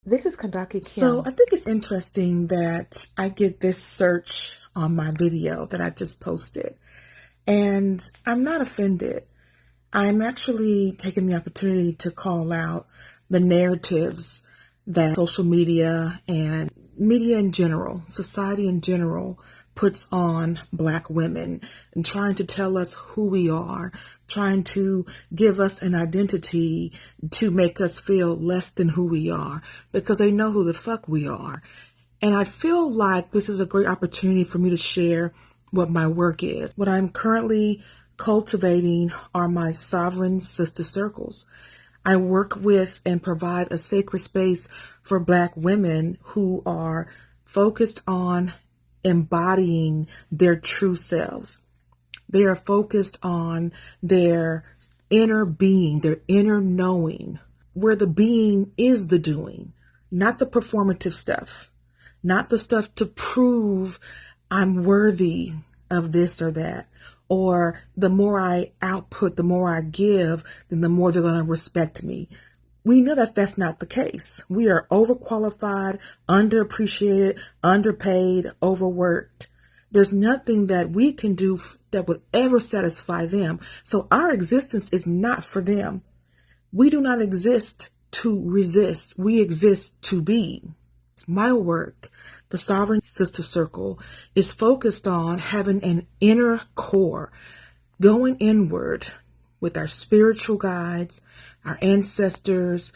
This is Kandake Kim. So I think it's interesting that I get this search on my video that I just posted, and I'm not offended. I'm actually taking the opportunity to call out the narratives that social media and media in general, society in general, puts on Black women and trying to tell us who we are, trying to give us an identity to make us feel less than who we are because they know who the fuck we are. And I feel like this is a great opportunity for me to share what my work is. What I'm currently cultivating are my Sovereign Sista Circles. I work with and provide a sacred space for Black women who are focused on embodying their true selves. They are focused on their inner being, their inner knowing, where the being is the doing, not the performative stuff, not the stuff to prove I'm worthy of this or that, or the more I output, the more I give, then the more they're going to respect me. We know that that's not the case. We are overqualified, underappreciated, underpaid, overworked. There's nothing that we can do that would ever satisfy them. So our existence is not for them. We do not exist to resist. We exist to be. My work, the Sovereign Sista Circle, is focused on having an inner core, going inward with our spiritual guides, our ancestors,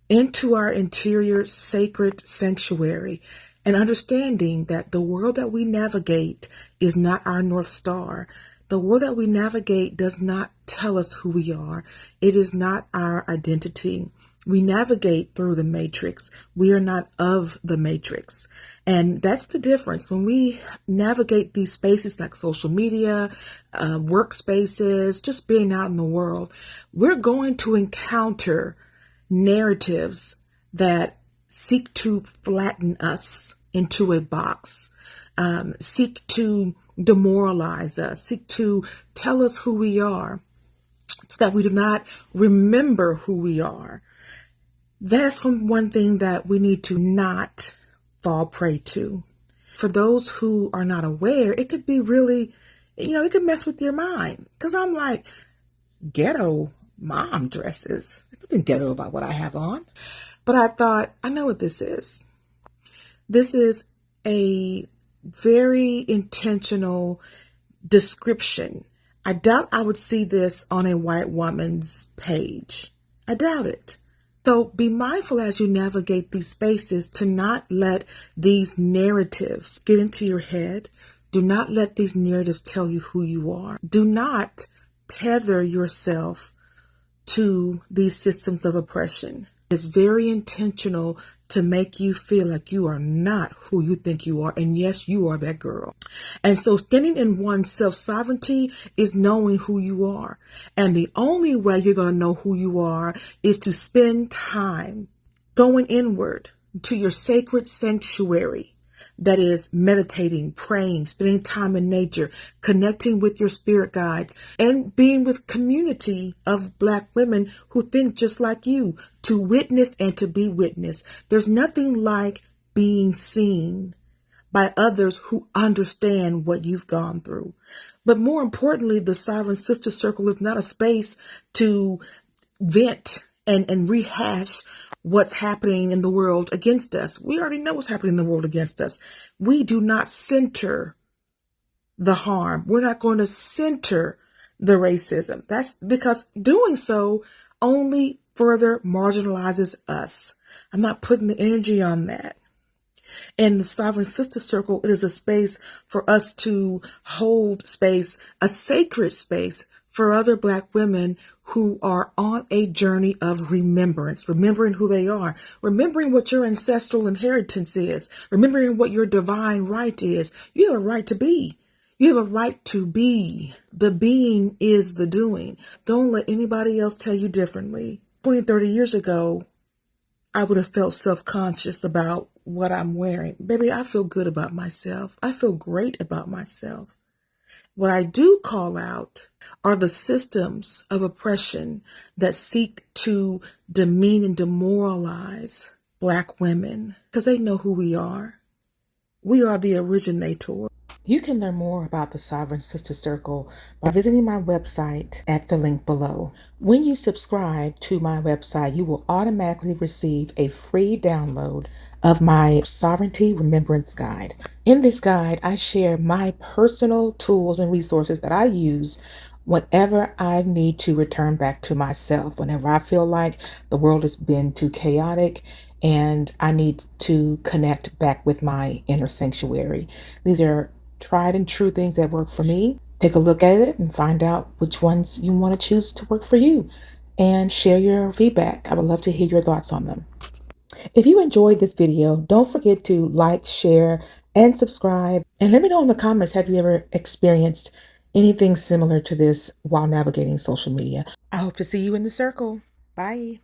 into our interior sacred sanctuary, and understanding that the world that we navigate is not our North Star. The world that we navigate does not tell us who we are. It is not our identity. We navigate through the matrix. We are not of the matrix. And that's the difference. When we navigate these spaces like social media, workspaces, just being out in the world, we're going to encounter narratives that seek to flatten us into a box, seek to demoralize us, seek to tell us who we are, so that we do not remember who we are. That's one thing that we need to not fall prey to. For those who are not aware, it could be really, it could mess with your mind. Because I'm like, ghetto mom dresses. There's nothing ghetto about what I have on. But I thought, I know what this is. This is a very intentional description. I doubt I would see this on a white woman's page. I doubt it. So be mindful as you navigate these spaces to not let these narratives get into your head. Do not let these narratives tell you who you are. Do not tether yourself to these systems of oppression. It's very intentional to make you feel like you are not who you think you are. And yes, you are that girl. And so standing in one's self-sovereignty is knowing who you are. And the only way you're going to know who you are is to spend time going inward to your sacred sanctuary. That is meditating, praying, spending time in nature, connecting with your spirit guides, and being with community of Black women who think just like you, to witness and to be witnessed. There's nothing like being seen by others who understand what you've gone through. But more importantly, the Sovereign Sista Circle is not a space to vent and rehash what's happening in the world against us. We already know what's happening in the world against us. We do not center the harm. We're not going to center the racism. That's because doing so only further marginalizes us. I'm not putting the energy on that. In the Sovereign Sista Circle, it is a space for us to hold space, a sacred space for other Black women who are on a journey of remembrance, remembering who they are, remembering what your ancestral inheritance is, remembering what your divine right is. You have a right to be. You have a right to be. The being is the doing. Don't let anybody else tell you differently. 20, 30 years ago, I would have felt self-conscious about what I'm wearing. Baby, I feel good about myself. I feel great about myself. What I do call out are the systems of oppression that seek to demean and demoralize Black women because they know who we are. We are the originator. You can learn more about the Sovereign Sista Circle by visiting my website at the link below. When you subscribe to my website, you will automatically receive a free download of my Sovereignty Remembrance Guide. In this guide, I share my personal tools and resources that I use whenever I need to return back to myself, whenever I feel like the world has been too chaotic and I need to connect back with my inner sanctuary. These are tried and true things that work for me. Take a look at it and find out which ones you want to choose to work for you and share your feedback. I would love to hear your thoughts on them. If you enjoyed this video, don't forget to like, share, and subscribe. And let me know in the comments, have you ever experienced anything similar to this while navigating social media? I hope to see you in the circle. Bye.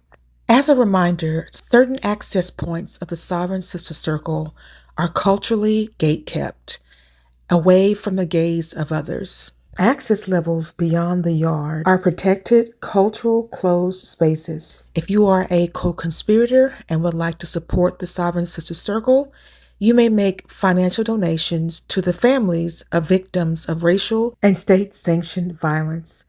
As a reminder, certain access points of the Sovereign Sista Circle are culturally gatekept, away from the gaze of others. Access levels beyond the yard are protected, cultural, closed spaces. If you are a co-conspirator and would like to support the Sovereign Sista Circle, you may make financial donations to the families of victims of racial and state-sanctioned violence.